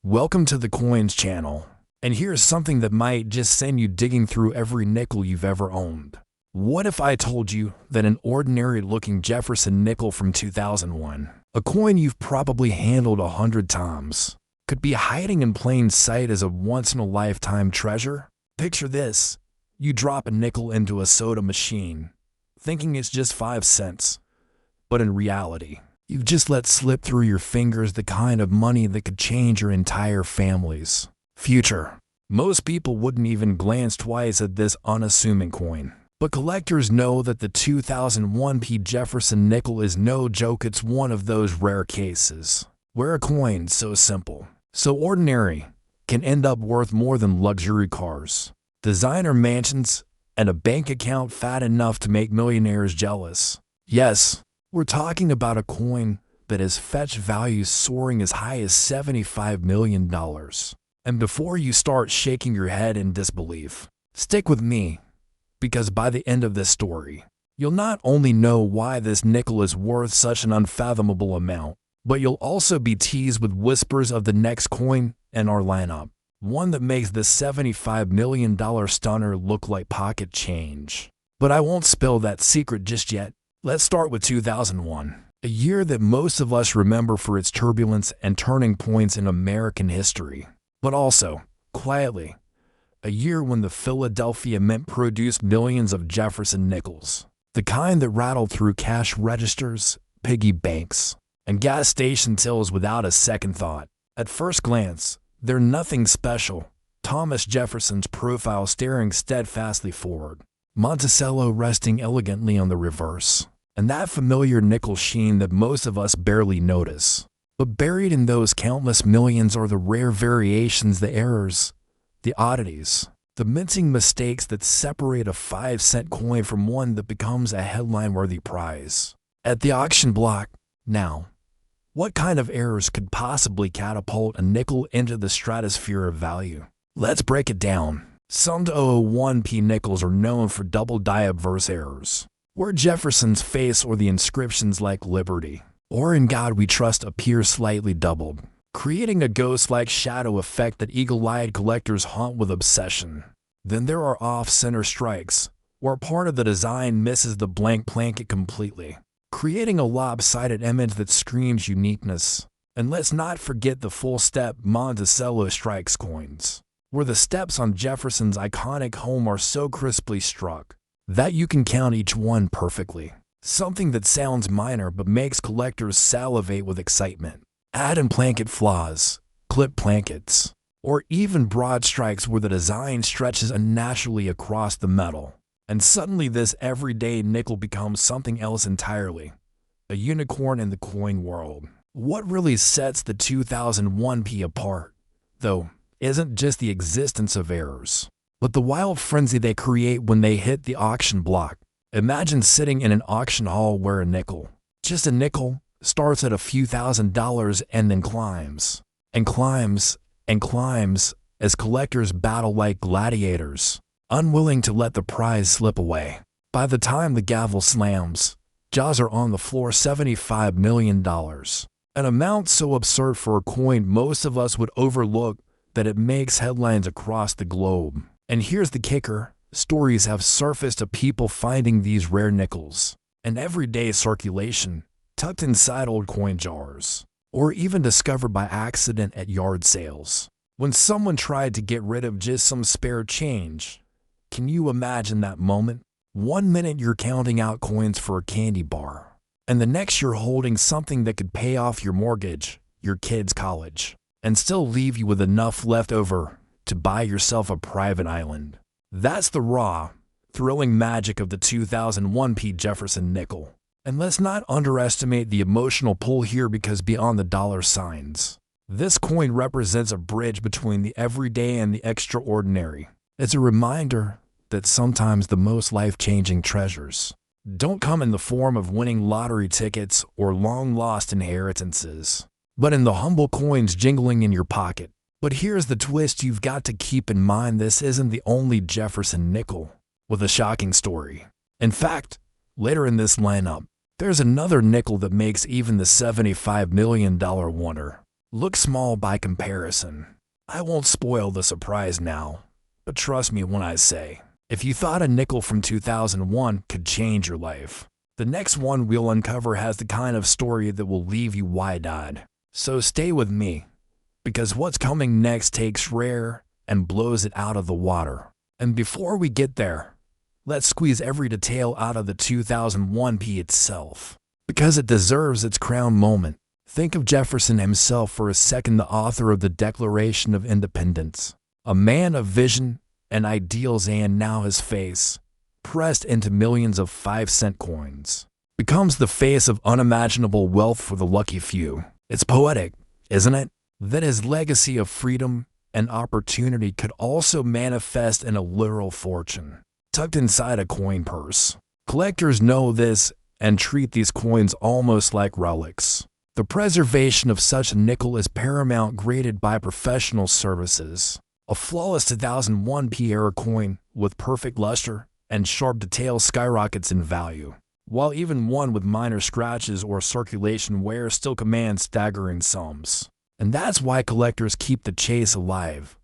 Welcome to the Coins channel. And here's something that might just send you digging through every nickel you've ever owned. What if I told you that an ordinary-looking Jefferson nickel from 2001, a coin you've probably handled 100 times, could be hiding in plain sight as a once-in-a-lifetime treasure? Picture this. You drop a nickel into a soda machine, thinking it's just 5 cents. But in reality, you've just let slip through your fingers the kind of money that could change your entire family's future. Most people wouldn't even glance twice at this unassuming coin. But collectors know that the 2001 P. Jefferson nickel is no joke. It's one of those rare cases where a coin so simple, so ordinary, can end up worth more than luxury cars, designer mansions, and a bank account fat enough to make millionaires jealous. Yes, we're talking about a coin that has fetch values soaring as high as $75 million. And before you start shaking your head in disbelief, stick with me, because by the end of this story, you'll not only know why this nickel is worth such an unfathomable amount, but you'll also be teased with whispers of the next coin in our lineup, one that makes this $75 million stunner look like pocket change. But I won't spill that secret just yet. Let's start with 2001, a year that most of us remember for its turbulence and turning points in American history, but also, quietly, a year when the Philadelphia Mint produced millions of Jefferson nickels, the kind that rattled through cash registers, piggy banks, and gas station tills without a second thought. At first glance, they're nothing special. Thomas Jefferson's profile staring steadfastly forward, Monticello resting elegantly on the reverse, and that familiar nickel sheen that most of us barely notice. But buried in those countless millions are the rare variations, the errors, the oddities, the mincing mistakes that separate a 5-cent coin from one that becomes a headline-worthy prize. At the auction block, now, what kind of errors could possibly catapult a nickel into the stratosphere of value? Let's break it down. Some 001 P nickels are known for double die-obverse errors, where Jefferson's face or the inscriptions like Liberty or In God We Trust appear slightly doubled, creating a ghost-like shadow effect that eagle-eyed collectors haunt with obsession. Then there are off-center strikes, where part of the design misses the blank placket completely, creating a lopsided image that screams uniqueness. And let's not forget the full-step Monticello strikes coins, where the steps on Jefferson's iconic home are so crisply struck that you can count each one perfectly. Something that sounds minor but makes collectors salivate with excitement. Add in planket flaws, clip plankets, or even broad strikes where the design stretches unnaturally across the metal. And suddenly this everyday nickel becomes something else entirely, a unicorn in the coin world. What really sets the 2001 P apart, though, isn't just the existence of errors, but the wild frenzy they create when they hit the auction block. Imagine sitting in an auction hall where a nickel, just a nickel, starts at a few $1,000s and then climbs, and climbs, and climbs as collectors battle like gladiators, unwilling to let the prize slip away. By the time the gavel slams, jaws are on the floor. $75 million, an amount so absurd for a coin most of us would overlook that it makes headlines across the globe. And here's the kicker. Stories have surfaced of people finding these rare nickels in everyday circulation, tucked inside old coin jars, or even discovered by accident at yard sales, when someone tried to get rid of just some spare change. Can you imagine that moment? 1 minute you're counting out coins for a candy bar, and the next you're holding something that could pay off your mortgage, your kid's college, and still leave you with enough left over to buy yourself a private island. That's the raw, thrilling magic of the 2001 P. Jefferson nickel. And let's not underestimate the emotional pull here, because beyond the dollar signs, this coin represents a bridge between the everyday and the extraordinary. It's a reminder that sometimes the most life-changing treasures don't come in the form of winning lottery tickets or long-lost inheritances, but in the humble coins jingling in your pocket. But here's the twist you've got to keep in mind. This isn't the only Jefferson nickel with a shocking story. In fact, later in this lineup, there's another nickel that makes even the $75 million wonder. look small by comparison. I won't spoil the surprise now, but trust me when I say, if you thought a nickel from 2001 could change your life, the next one we'll uncover has the kind of story that will leave you wide-eyed. So stay with me, because what's coming next takes rare and blows it out of the water. And before we get there, let's squeeze every detail out of the 2001 itself, because it deserves its crown moment. Think of Jefferson himself for a second, the author of the Declaration of Independence, a man of vision and ideals, and now his face, pressed into millions of 5-cent coins, becomes the face of unimaginable wealth for the lucky few. It's poetic, isn't it? That his legacy of freedom and opportunity could also manifest in a literal fortune, tucked inside a coin purse. Collectors know this and treat these coins almost like relics. The preservation of such a nickel is paramount, graded by professional services. A flawless 2001 era coin with perfect luster and sharp detail skyrockets in value, while even one with minor scratches or circulation wear still commands staggering sums. And that's why collectors keep the chase alive,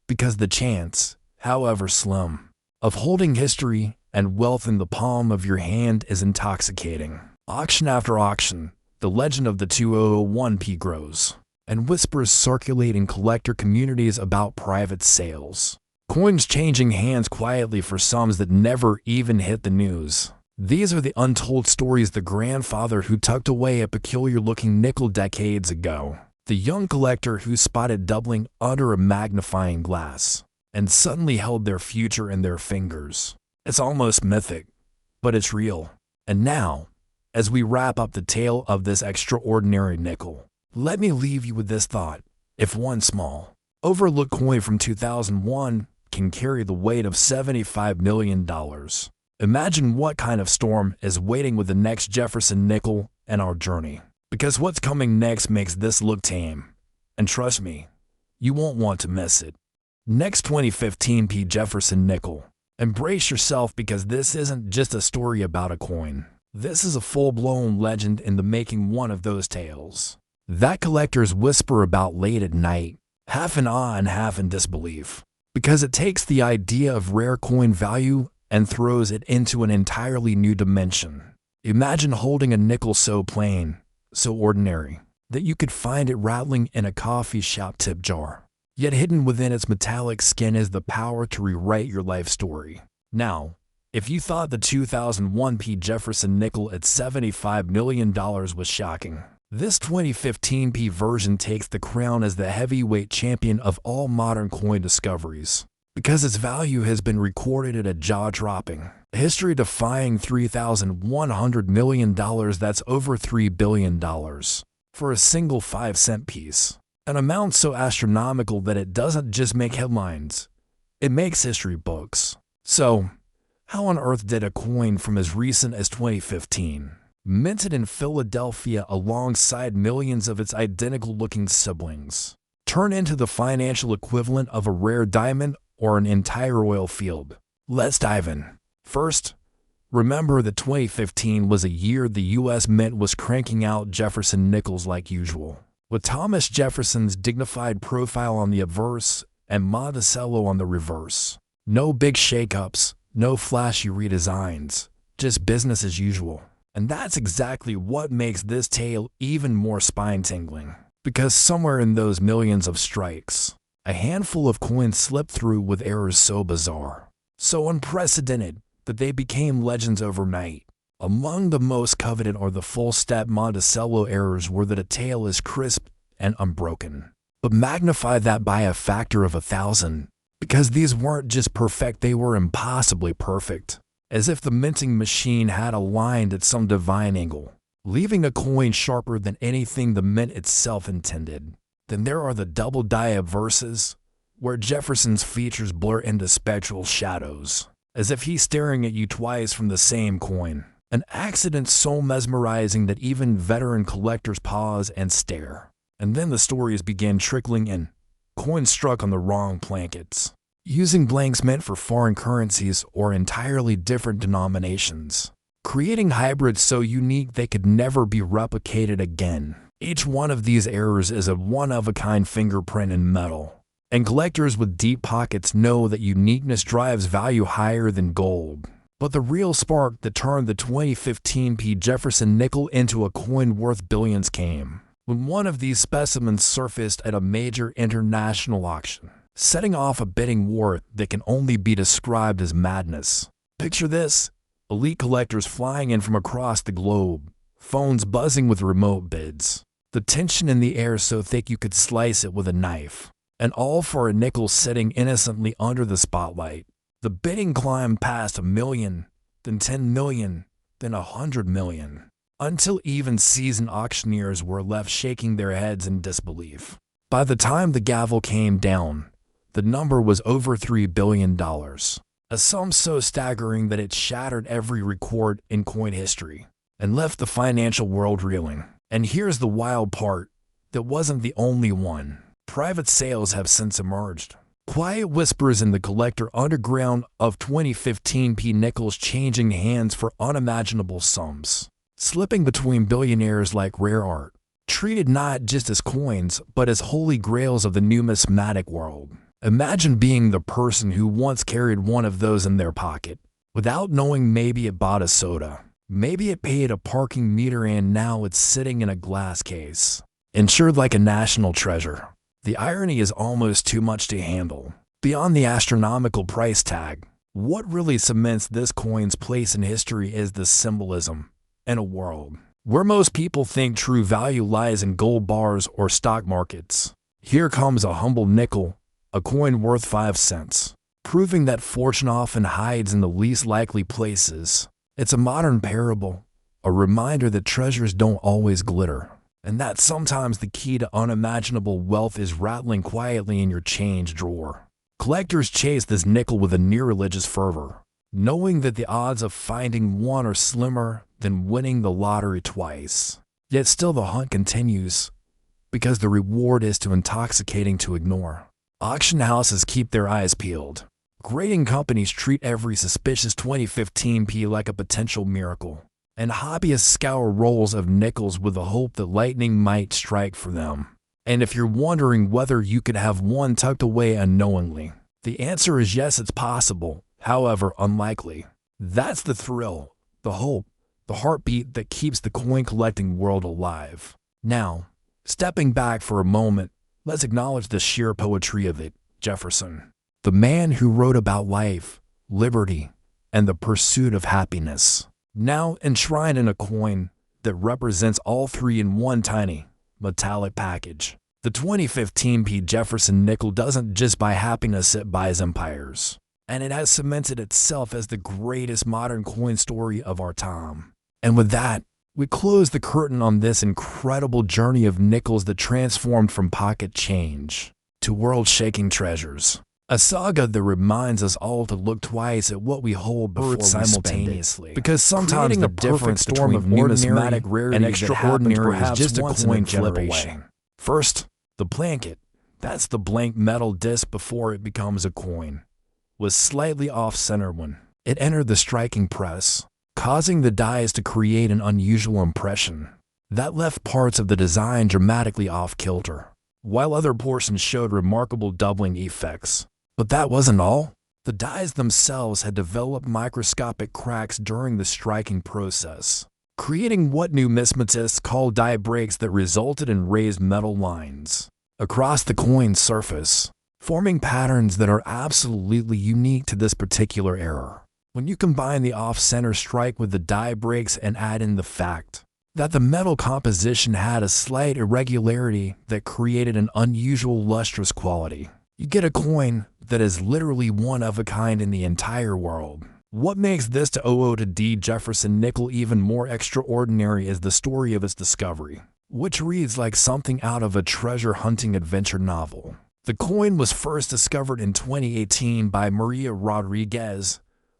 because the chance, however slim, of holding history and wealth in the palm of your hand is intoxicating. Auction after auction, the legend of the 2001 grows, and whispers circulate in collector communities about private sales. Coins changing hands quietly for sums that never even hit the news. These are the untold stories. The grandfather who tucked away a peculiar-looking nickel decades ago. The young collector who spotted doubling under a magnifying glass and suddenly held their future in their fingers. It's almost mythic, but it's real. And now, as we wrap up the tale of this extraordinary nickel, let me leave you with this thought. If one small, overlooked coin from 2001 can carry the weight of $75 million, imagine what kind of storm is waiting with the next Jefferson nickel and our journey. Because what's coming next makes this look tame. And trust me, you won't want to miss it. Next, 2015 Jefferson nickel. Embrace yourself, because this isn't just a story about a coin. This is a full-blown legend in the making, one of those tales that collectors whisper about late at night, half in awe and half in disbelief, because it takes the idea of rare coin value and throws it into an entirely new dimension. Imagine holding a nickel so plain, so ordinary, that you could find it rattling in a coffee shop tip jar. Yet hidden within its metallic skin is the power to rewrite your life story. Now, if you thought the 2001 Jefferson nickel at $75 million was shocking, this 2015 version takes the crown as the heavyweight champion of all modern coin discoveries, because its value has been recorded at a jaw-dropping, history-defying $3,100 million. That's over $3 billion for a single 5-cent piece. An amount so astronomical that it doesn't just make headlines, it makes history books. So, how on earth did a coin from as recent as 2015, minted in Philadelphia alongside millions of its identical-looking siblings, turn into the financial equivalent of a rare diamond or an entire oil field? Let's dive in. First, remember that 2015 was a year the U.S. Mint was cranking out Jefferson nickels like usual, with Thomas Jefferson's dignified profile on the obverse and Monticello on the reverse. No big shakeups, no flashy redesigns, just business as usual. And that's exactly what makes this tale even more spine-tingling, because somewhere in those millions of strikes, a handful of coins slipped through with errors so bizarre, so unprecedented, that they became legends overnight. Among the most coveted are the full-step Monticello errors, where the detail is crisp and unbroken. But magnify that by a factor of 1,000, because these weren't just perfect, they were impossibly perfect, as if the minting machine had aligned at some divine angle, leaving a coin sharper than anything the mint itself intended. Then there are the double die obverses, where Jefferson's features blur into spectral shadows, as if he's staring at you twice from the same coin. An accident so mesmerizing that even veteran collectors pause and stare. And then the stories begin trickling in. Coins struck on the wrong plankets, using blanks meant for foreign currencies or entirely different denominations, creating hybrids so unique they could never be replicated again. Each one of these errors is a one-of-a-kind fingerprint in metal. And collectors with deep pockets know that uniqueness drives value higher than gold. But the real spark that turned the 2015 P. Jefferson nickel into a coin worth billions came when one of these specimens surfaced at a major international auction, setting off a bidding war that can only be described as madness. Picture this: elite collectors flying in from across the globe, phones buzzing with remote bids, the tension in the air so thick you could slice it with a knife, and all for a nickel sitting innocently under the spotlight. The bidding climbed past $1 million, then $10 million, then $100 million, until even seasoned auctioneers were left shaking their heads in disbelief. By the time the gavel came down, the number was over $3 billion, a sum so staggering that it shattered every record in coin history and left the financial world reeling. And here's the wild part: that wasn't the only one. Private sales have since emerged. Quiet whispers in the collector underground of 2015 P nickels changing hands for unimaginable sums, slipping between billionaires like rare art, treated not just as coins but as holy grails of the numismatic world. Imagine being the person who once carried one of those in their pocket, without knowing maybe it bought a soda, maybe it paid a parking meter, and now it's sitting in a glass case, insured like a national treasure. The irony is almost too much to handle. Beyond the astronomical price tag, what really cements this coin's place in history is the symbolism. In a world where most people think true value lies in gold bars or stock markets, here comes a humble nickel, a coin worth 5 cents, proving that fortune often hides in the least likely places. It's a modern parable, a reminder that treasures don't always glitter, and that sometimes the key to unimaginable wealth is rattling quietly in your change drawer. Collectors chase this nickel with a near-religious fervor, knowing that the odds of finding one are slimmer than winning the lottery twice. Yet still the hunt continues, because the reward is too intoxicating to ignore. Auction houses keep their eyes peeled. Grading companies treat every suspicious 2015 P like a potential miracle, and hobbyists scour rolls of nickels with the hope that lightning might strike for them. And if you're wondering whether you could have one tucked away unknowingly, the answer is yes, it's possible, however unlikely. That's the thrill, the hope, the heartbeat that keeps the coin collecting world alive. Now, stepping back for a moment, let's acknowledge the sheer poetry of it. Jefferson, the man who wrote about life, liberty, and the pursuit of happiness, now enshrined in a coin that represents all three in one tiny, metallic package. The 2015 P. Jefferson nickel doesn't just buy happiness, it buys empires. And it has cemented itself as the greatest modern coin story of our time. And with that, we close the curtain on this incredible journey of nickels that transformed from pocket change to world-shaking treasures. A saga that reminds us all to look twice at what we hold before simultaneously. Because sometimes the difference between numismatic rarity and extraordinary is just a coin flip away. First, the blanket. That's the blank metal disc before it becomes a coin. Was slightly off-center when it entered the striking press, causing the dies to create an unusual impression that left parts of the design dramatically off-kilter, while other portions showed remarkable doubling effects. But that wasn't all. The dies themselves had developed microscopic cracks during the striking process, creating what numismatists call die breaks that resulted in raised metal lines across the coin's surface, forming patterns that are absolutely unique to this particular era. When you combine the off-center strike with the die breaks and add in the fact that the metal composition had a slight irregularity that created an unusual lustrous quality, you get a coin that is literally one of a kind in the entire world. What makes this to 00 to D Jefferson nickel even more extraordinary is the story of its discovery, which reads like something out of a treasure hunting adventure novel. The coin was first discovered in 2018 by Maria Rodriguez,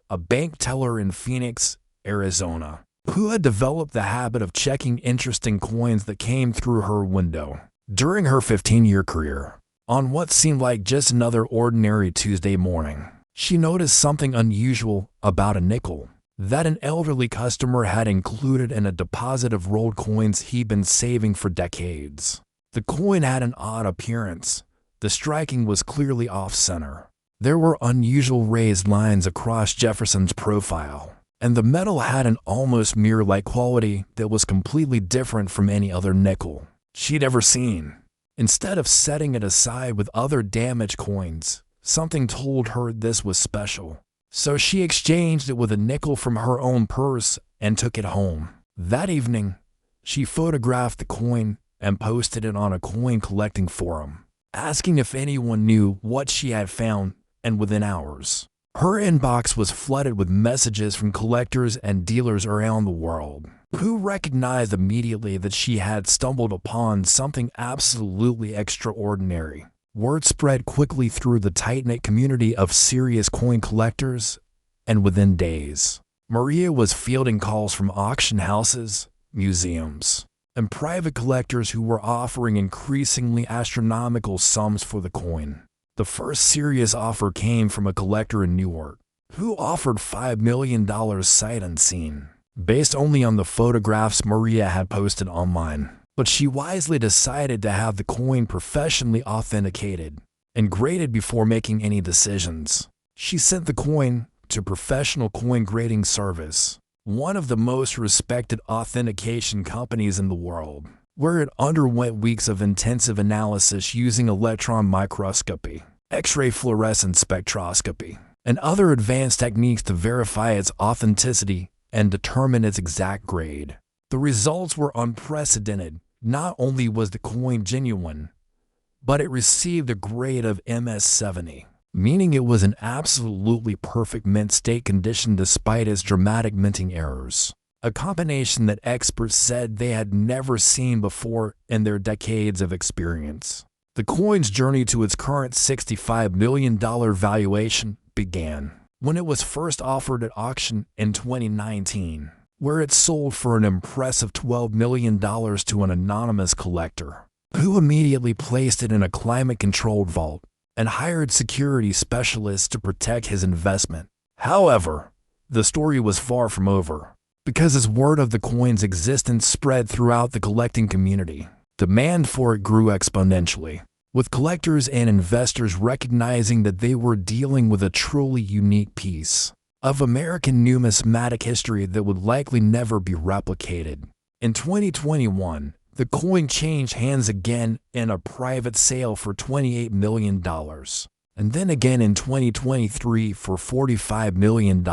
a bank teller in Phoenix, Arizona, who had developed the habit of checking interesting coins that came through her window. During her 15-year career, on what seemed like just another ordinary Tuesday morning, she noticed something unusual about a nickel. that an elderly customer had included in a deposit of rolled coins he'd been saving for decades. The coin had an odd appearance. The striking was clearly off-center. There were unusual raised lines across Jefferson's profile, and the metal had an almost mirror-like quality that was completely different from any other nickel she'd ever seen. Instead of setting it aside with other damaged coins, something told her this was special. So she exchanged it with a nickel from her own purse and took it home. That evening, she photographed the coin and posted it on a coin collecting forum, asking if anyone knew what she had found, and within hours, her inbox was flooded with messages from collectors and dealers around the world, who recognized immediately that she had stumbled upon something absolutely extraordinary. Word spread quickly through the tight-knit community of serious coin collectors, and within days, Maria was fielding calls from auction houses, museums, and private collectors who were offering increasingly astronomical sums for the coin. The first serious offer came from a collector in Newark, who offered $5 million sight unseen, based only on the photographs Maria had posted online. But she wisely decided to have the coin professionally authenticated and graded before making any decisions. She sent the coin to Professional Coin Grading Service, one of the most respected authentication companies in the world, where it underwent weeks of intensive analysis using electron microscopy, X-ray fluorescence spectroscopy, and other advanced techniques to verify its authenticity and determine its exact grade. The results were unprecedented. Not only was the coin genuine, but it received a grade of MS-70, meaning it was in absolutely perfect mint state condition despite its dramatic minting errors, a combination that experts said they had never seen before in their decades of experience. The coin's journey to its current $65 million valuation began when it was first offered at auction in 2019. Where it sold for an impressive $12 million to an anonymous collector, who immediately placed it in a climate-controlled vault and hired security specialists to protect his investment. However, the story was far from over, because as word of the coin's existence spread throughout the collecting community, demand for it grew exponentially, with collectors and investors recognizing that they were dealing with a truly unique piece of American numismatic history that would likely never be replicated. In 2021, the coin changed hands again in a private sale for $28 million, and then again in 2023 for $45 million.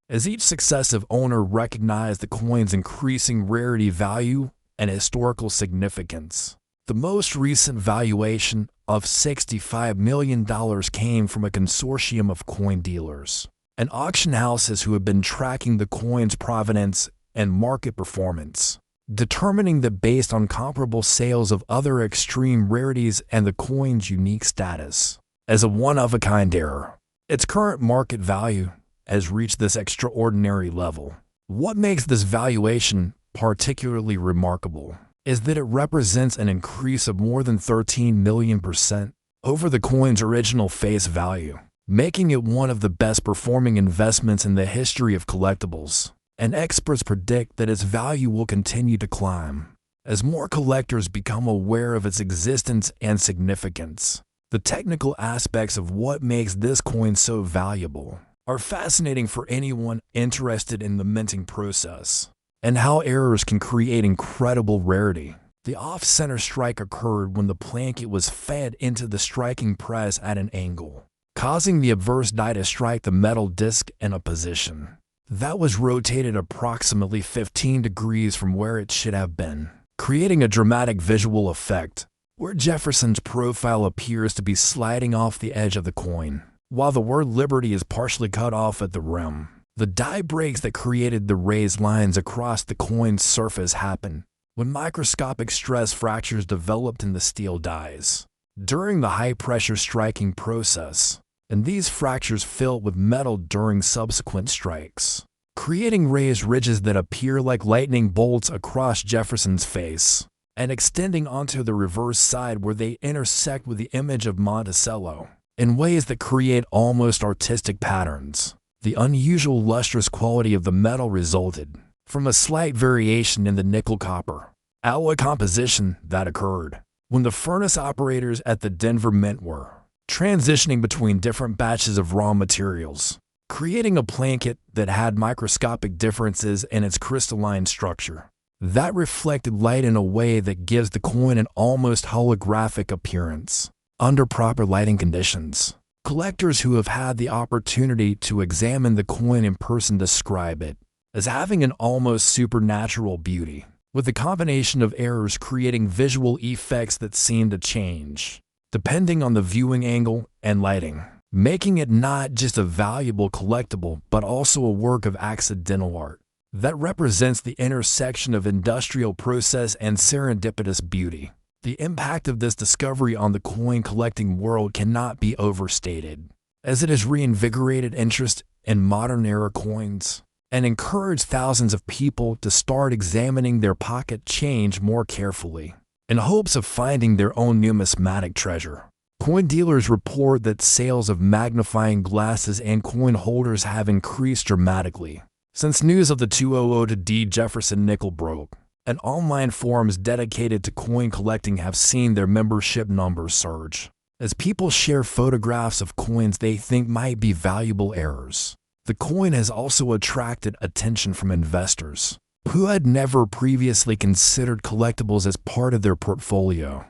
As each successive owner recognized the coin's increasing rarity value and historical significance. The most recent valuation of $65 million came from a consortium of coin dealers and auction houses who have been tracking the coin's provenance and market performance, determining that based on comparable sales of other extreme rarities and the coin's unique status as a one-of-a-kind error, its current market value has reached this extraordinary level. What makes this valuation particularly remarkable is that it represents an increase of more than 13 million% over the coin's original face value, making it one of the best performing investments in the history of collectibles. And experts predict that its value will continue to climb as more collectors become aware of its existence and significance. The technical aspects of what makes this coin so valuable are fascinating for anyone interested in the minting process and how errors can create incredible rarity. The off-center strike occurred when the plankette was fed into the striking press at an angle, causing the obverse die to strike the metal disc in a position that was rotated approximately 15 degrees from where it should have been, creating a dramatic visual effect where Jefferson's profile appears to be sliding off the edge of the coin, while the word Liberty is partially cut off at the rim. The die breaks that created the raised lines across the coin's surface happen when microscopic stress fractures developed in the steel dies during the high-pressure striking process, and these fractures filled with metal during subsequent strikes, creating raised ridges that appear like lightning bolts across Jefferson's face and extending onto the reverse side where they intersect with the image of Monticello in ways that create almost artistic patterns. The unusual lustrous quality of the metal resulted from a slight variation in the nickel-copper alloy composition that occurred when the furnace operators at the Denver Mint were transitioning between different batches of raw materials, creating a plankette that had microscopic differences in its crystalline structure that reflected light in a way that gives the coin an almost holographic appearance under proper lighting conditions. Collectors who have had the opportunity to examine the coin in person describe it as having an almost supernatural beauty, with a combination of errors creating visual effects that seem to change depending on the viewing angle and lighting, making it not just a valuable collectible but also a work of accidental art that represents the intersection of industrial process and serendipitous beauty. The impact of this discovery on the coin collecting world cannot be overstated, as it has reinvigorated interest in modern-era coins and encouraged thousands of people to start examining their pocket change more carefully in hopes of finding their own numismatic treasure. Coin dealers report that sales of magnifying glasses and coin holders have increased dramatically since news of the 200D Jefferson nickel broke, and online forums dedicated to coin collecting have seen their membership numbers surge as people share photographs of coins they think might be valuable errors. The coin has also attracted attention from investors who had never previously considered collectibles as part of their portfolio.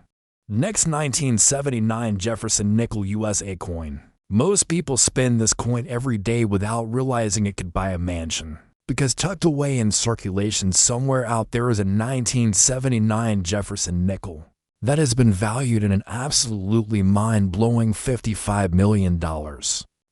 Next, 1979 Jefferson Nickel USA coin. Most people spend this coin every day without realizing it could buy a mansion, because tucked away in circulation somewhere out there is a 1979 Jefferson nickel that has been valued at an absolutely mind-blowing $55 million,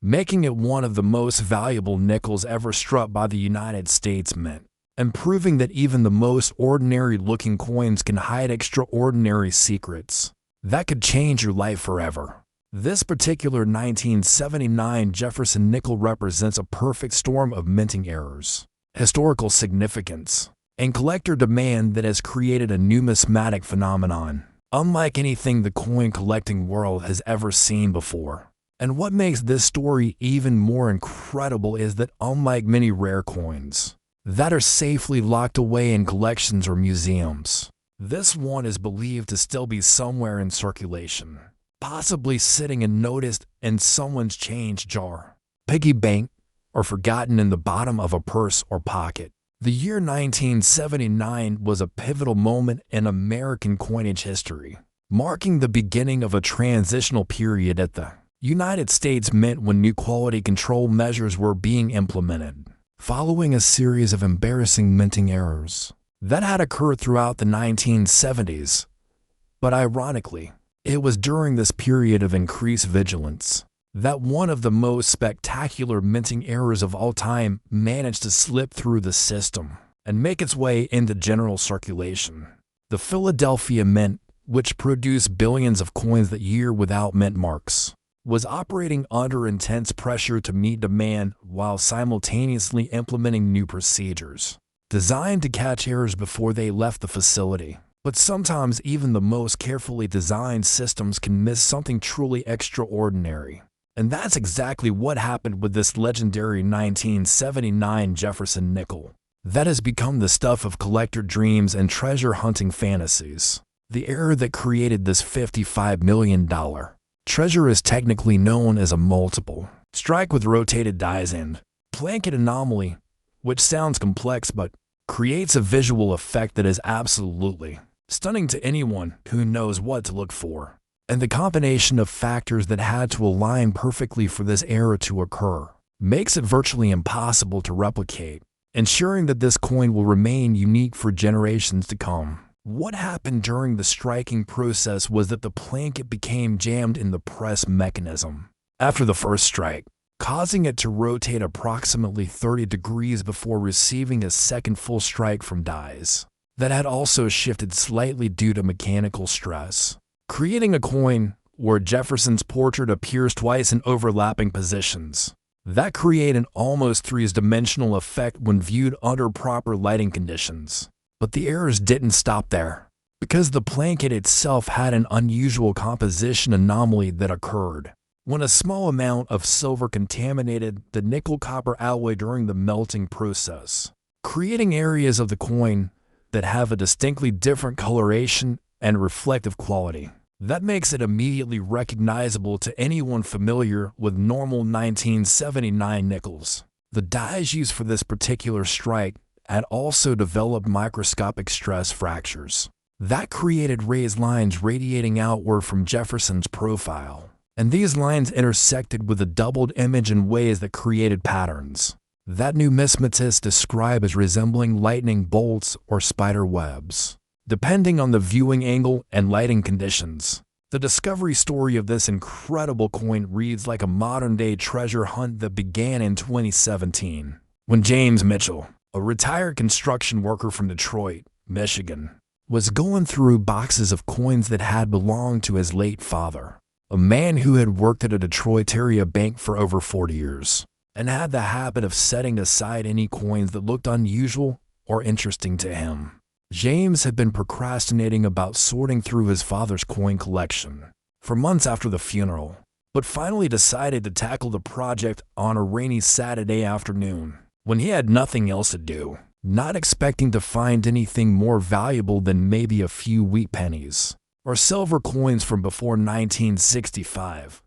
making it one of the most valuable nickels ever struck by the United States Mint, and proving that even the most ordinary-looking coins can hide extraordinary secrets that could change your life forever. This particular 1979 Jefferson nickel represents a perfect storm of minting errors, historical significance, and collector demand that has created a numismatic phenomenon unlike anything the coin collecting world has ever seen before. And what makes this story even more incredible is that unlike many rare coins that are safely locked away in collections or museums, this one is believed to still be somewhere in circulation, possibly sitting unnoticed in someone's change jar, piggy bank, or forgotten in the bottom of a purse or pocket. The year 1979 was a pivotal moment in American coinage history, marking the beginning of a transitional period at the United States Mint when new quality control measures were being implemented, following a series of embarrassing minting errors that had occurred throughout the 1970s. But ironically, it was during this period of increased vigilance that one of the most spectacular minting errors of all time managed to slip through the system and make its way into general circulation. The Philadelphia Mint, which produced billions of coins that year without mint marks, was operating under intense pressure to meet demand while simultaneously implementing new procedures designed to catch errors before they left the facility. But sometimes even the most carefully designed systems can miss something truly extraordinary. And that's exactly what happened with this legendary 1979 Jefferson nickel that has become the stuff of collector dreams and treasure hunting fantasies. The error that created this $55 million treasure is technically known as a multiple strike with rotated dies and plankette anomaly, which sounds complex but creates a visual effect that is absolutely stunning to anyone who knows what to look for. And the combination of factors that had to align perfectly for this error to occur makes it virtually impossible to replicate, ensuring that this coin will remain unique for generations to come. What happened during the striking process was that the plankette became jammed in the press mechanism after the first strike, causing it to rotate approximately 30 degrees before receiving a second full strike from dies that had also shifted slightly due to mechanical stress, creating a coin where Jefferson's portrait appears twice in overlapping positions that create an almost three-dimensional effect when viewed under proper lighting conditions. But the errors didn't stop there, because the plankette itself had an unusual composition anomaly that occurred when a small amount of silver contaminated the nickel-copper alloy during the melting process, creating areas of the coin that have a distinctly different coloration and reflective quality. That makes it immediately recognizable to anyone familiar with normal 1979 nickels. The dyes used for this particular strike had also developed microscopic stress fractures. That created raised lines radiating outward from Jefferson's profile, and these lines intersected with a doubled image in ways that created patterns that numismatists describe as resembling lightning bolts or spider webs, depending on the viewing angle and lighting conditions. The discovery story of this incredible coin reads like a modern-day treasure hunt that began in 2017, when James Mitchell, a retired construction worker from Detroit, Michigan, was going through boxes of coins that had belonged to his late father, a man who had worked at a Detroit area bank for over 40 years, and had the habit of setting aside any coins that looked unusual or interesting to him. James had been procrastinating about sorting through his father's coin collection for months after the funeral, but finally decided to tackle the project on a rainy Saturday afternoon when he had nothing else to do, not expecting to find anything more valuable than maybe a few wheat pennies or silver coins from before 1965.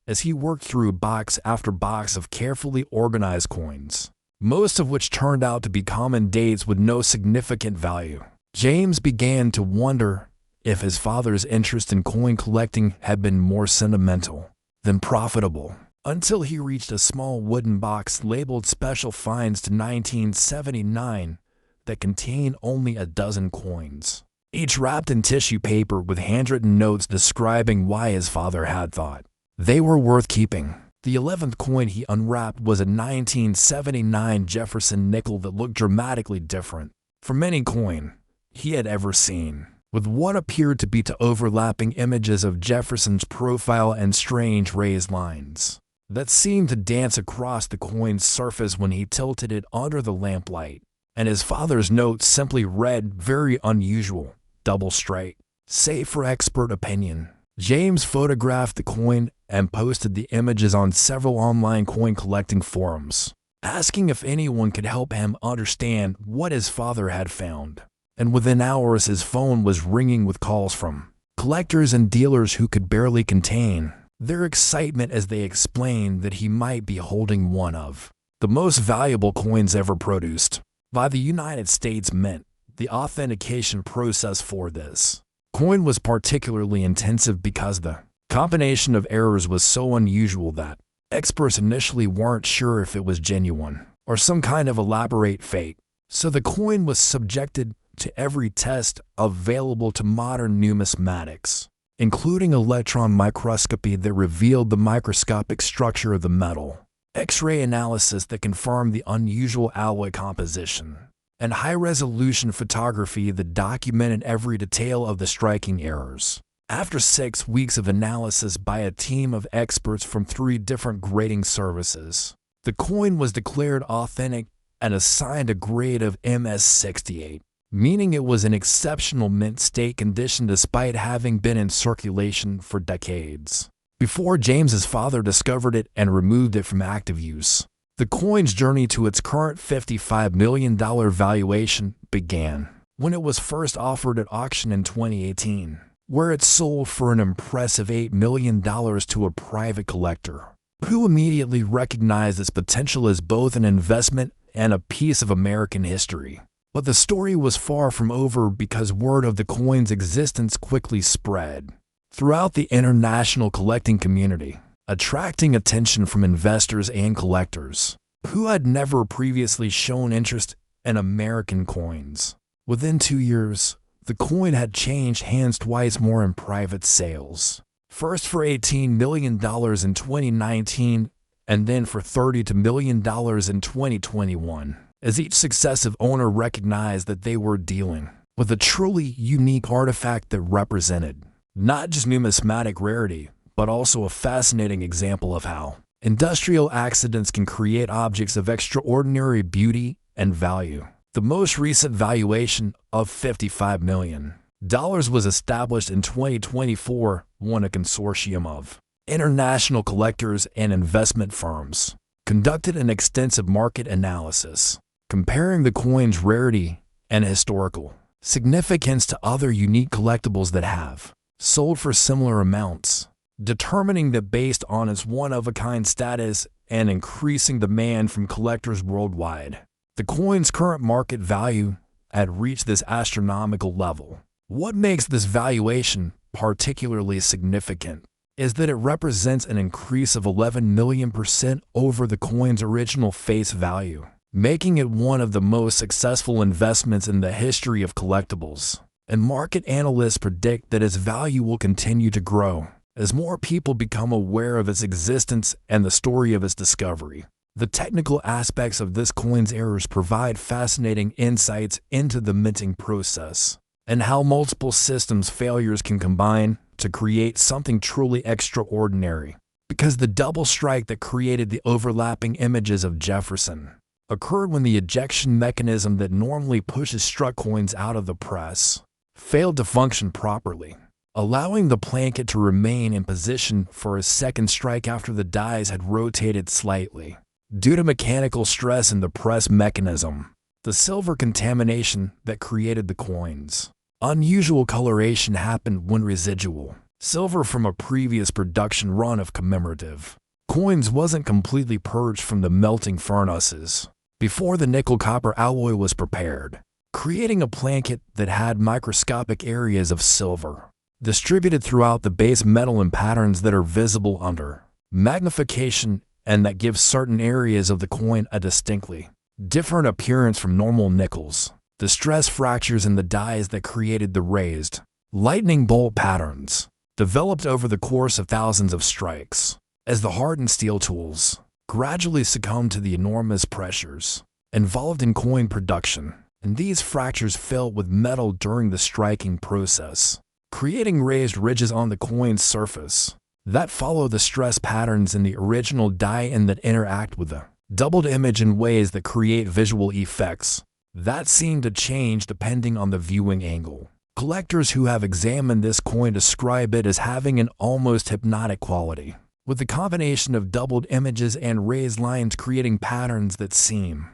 As he worked through box after box of carefully organized coins, most of which turned out to be common dates with no significant value, James began to wonder if his father's interest in coin collecting had been more sentimental than profitable, until he reached a small wooden box labeled Special Finds to 1979 that contained only a dozen coins, each wrapped in tissue paper with handwritten notes describing why his father had thought they were worth keeping. The 11th coin he unwrapped was a 1979 Jefferson nickel that looked dramatically different from any coin he had ever seen, with what appeared to be overlapping images of Jefferson's profile and strange raised lines that seemed to dance across the coin's surface when he tilted it under the lamplight. And his father's note simply read, "Very unusual, double strike, save for expert opinion." James photographed the coin and posted the images on several online coin collecting forums, asking if anyone could help him understand what his father had found. And within hours his phone was ringing with calls from collectors and dealers who could barely contain their excitement as they explained that he might be holding one of the most valuable coins ever produced by the United States Mint. The authentication process for this coin was particularly intensive because the combination of errors was so unusual that experts initially weren't sure if it was genuine or some kind of elaborate fake. So the coin was subjected to every test available to modern numismatics, including electron microscopy that revealed the microscopic structure of the metal, X-ray analysis that confirmed the unusual alloy composition, and high-resolution photography that documented every detail of the striking errors. After 6 weeks of analysis by a team of experts from 3 different grading services, the coin was declared authentic and assigned a grade of MS-68, meaning it was in exceptional mint state condition despite having been in circulation for decades before James's father discovered it and removed it from active use. The coin's journey to its current $55 million valuation began when it was first offered at auction in 2018, where it sold for an impressive $8 million to a private collector, who immediately recognized its potential as both an investment and a piece of American history. But the story was far from over because word of the coin's existence quickly spread throughout the international collecting community, attracting attention from investors and collectors who had never previously shown interest in American coins. Within 2 years, the coin had changed hands twice more in private sales, first for $18 million in 2019 and then for $32 million in 2021, as each successive owner recognized that they were dealing with a truly unique artifact that represented not just numismatic rarity, but also a fascinating example of how industrial accidents can create objects of extraordinary beauty and value. The most recent valuation of $55 million was established in 2024 when a consortium of International collectors and investment firms conducted an extensive market analysis, comparing the coin's rarity and historical significance to other unique collectibles that have sold for similar amounts, determining that based on its one-of-a-kind status and increasing demand from collectors worldwide, the coin's current market value had reached this astronomical level. What makes this valuation particularly significant is that it represents an increase of 11 million% over the coin's original face value, making it one of the most successful investments in the history of collectibles. And market analysts predict that its value will continue to grow as more people become aware of its existence and the story of its discovery. The technical aspects of this coin's errors provide fascinating insights into the minting process and how multiple systems failures can combine to create something truly extraordinary. Because the double strike that created the overlapping images of Jefferson occurred when the ejection mechanism that normally pushes struck coins out of the press failed to function properly, allowing the plankett to remain in position for a second strike after the dies had rotated slightly. Due to mechanical stress in the press mechanism, the silver contamination that created the coins. Unusual coloration happened when residual silver from a previous production run of commemorative coins wasn't completely purged from the melting furnaces before the nickel-copper alloy was prepared, creating a plankett that had microscopic areas of silver distributed throughout the base metal in patterns that are visible under magnification and that give certain areas of the coin a distinctly different appearance from normal nickels. The stress fractures in the dies that created the raised lightning bolt patterns developed over the course of thousands of strikes as the hardened steel tools gradually succumbed to the enormous pressures involved in coin production, and these fractures filled with metal during the striking process, creating raised ridges on the coin's surface that follow the stress patterns in the original die and that interact with the doubled image in ways that create visual effects that seem to change depending on the viewing angle. Collectors who have examined this coin describe it as having an almost hypnotic quality, with the combination of doubled images and raised lines creating patterns that seem.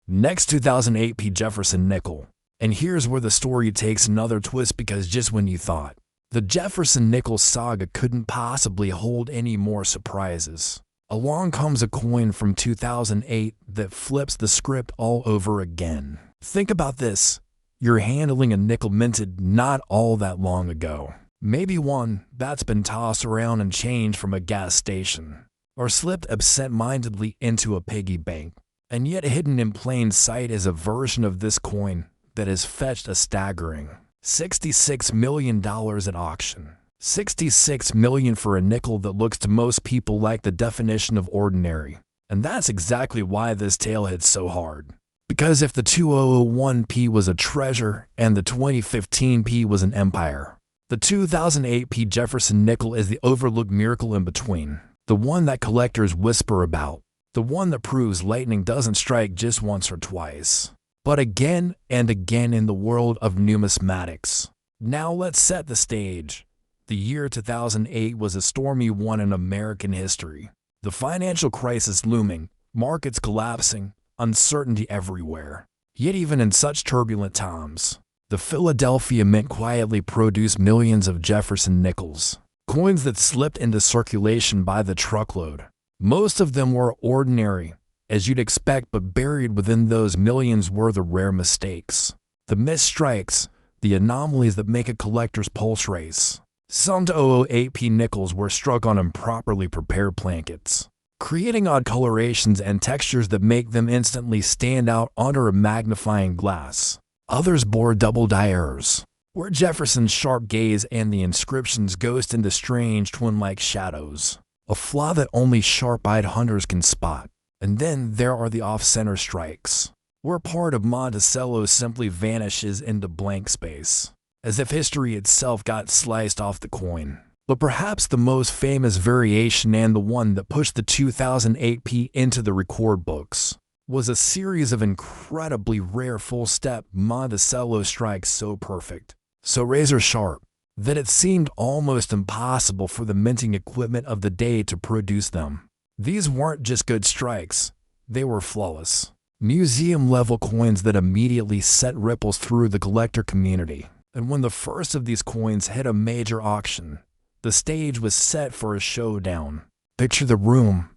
Next, 2008 P. Jefferson nickel. And here's where the story takes another twist, because just when you thought the Jefferson nickel saga couldn't possibly hold any more surprises, along comes a coin from 2008 that flips the script all over again. Think about this. You're handling a nickel minted not all that long ago. Maybe one that's been tossed around and changed from a gas station, or slipped absent-mindedly into a piggy bank. And yet hidden in plain sight is a version of this coin that has fetched a staggering $66 million at auction. $66 million for a nickel that looks to most people like the definition of ordinary. And that's exactly why this tale hits so hard. Because if the 2001P was a treasure and the 2015P was an empire, the 2008P Jefferson nickel is the overlooked miracle in between. The one that collectors whisper about. The one that proves lightning doesn't strike just once or twice, but again and again in the world of numismatics. Now let's set the stage. The year 2008 was a stormy one in American history. The financial crisis looming, markets collapsing, uncertainty everywhere. Yet even in such turbulent times, the Philadelphia Mint quietly produced millions of Jefferson nickels, coins that slipped into circulation by the truckload. Most of them were ordinary, as you'd expect, but buried within those millions were the rare mistakes, the missed strikes, the anomalies that make a collector's pulse race. Some 2008P nickels were struck on improperly prepared plankets, creating odd colorations and textures that make them instantly stand out under a magnifying glass. Others bore double die errors, where Jefferson's sharp gaze and the inscriptions ghost into strange twin-like shadows, a flaw that only sharp-eyed hunters can spot. And then there are the off-center strikes, where part of Monticello simply vanishes into blank space, as if history itself got sliced off the coin. But perhaps the most famous variation, and the one that pushed the 2008P into the record books, was a series of incredibly rare full-step Monticello strikes so perfect, so razor-sharp, that it seemed almost impossible for the minting equipment of the day to produce them. These weren't just good strikes, they were flawless. Museum-level coins that immediately sent ripples through the collector community. And when the first of these coins hit a major auction, the stage was set for a showdown. Picture the room: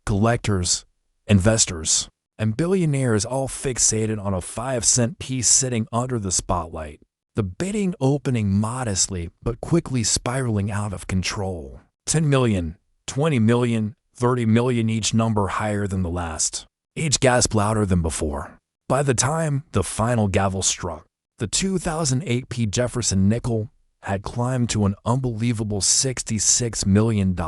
collectors, investors, and billionaires all fixated on a 5-cent piece sitting under the spotlight. The bidding opening modestly, but quickly spiraling out of control. 10 million, 20 million, 30 million, each number higher than the last. Each gasped louder than before. By the time the final gavel struck, the 2008 P. Jefferson nickel had climbed to an unbelievable $66 million.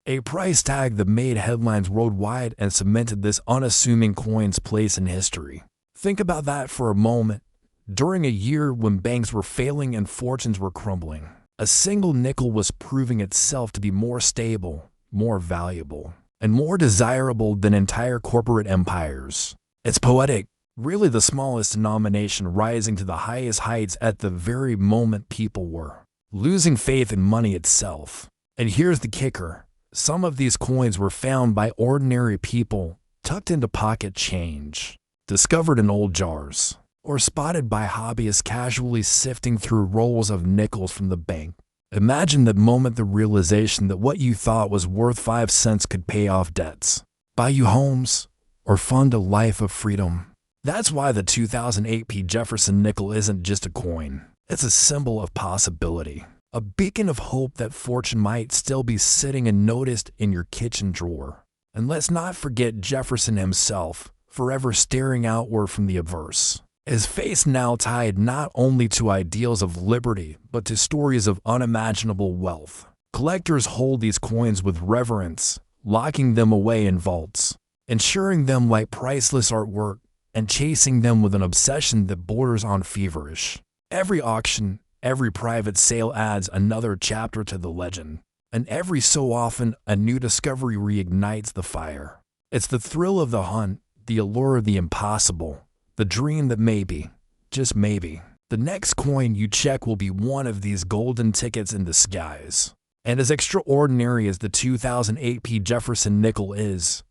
A price tag that made headlines worldwide and cemented this unassuming coin's place in history. Think about that for a moment. During a year when banks were failing and fortunes were crumbling, a single nickel was proving itself to be more stable, more valuable, and more desirable than entire corporate empires. It's poetic, really the smallest denomination rising to the highest heights at the very moment people were losing faith in money itself. And here's the kicker: some of these coins were found by ordinary people, tucked into pocket change, discovered in old jars, or spotted by hobbyists casually sifting through rolls of nickels from the bank. Imagine the moment the realization that what you thought was worth 5 cents could pay off debts, buy you homes, or fund a life of freedom. That's why the 2008 P. Jefferson nickel isn't just a coin. It's a symbol of possibility, a beacon of hope that fortune might still be sitting unnoticed in your kitchen drawer. And let's not forget Jefferson himself, forever staring outward from the obverse. His face now tied not only to ideals of liberty, but to stories of unimaginable wealth. Collectors hold these coins with reverence, locking them away in vaults, ensuring them like priceless artwork, and chasing them with an obsession that borders on feverish. Every auction, every private sale adds another chapter to the legend, and every so often a new discovery reignites the fire. It's the thrill of the hunt, the allure of the impossible, the dream that maybe, just maybe, the next coin you check will be one of these golden tickets in disguise. And as extraordinary as the 2008 P. Jefferson nickel is,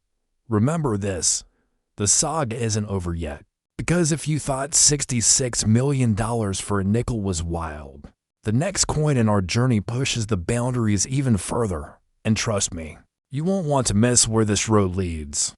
remember this: the saga isn't over yet. Because if you thought $66 million for a nickel was wild, the next coin in our journey pushes the boundaries even further. And trust me, you won't want to miss where this road leads.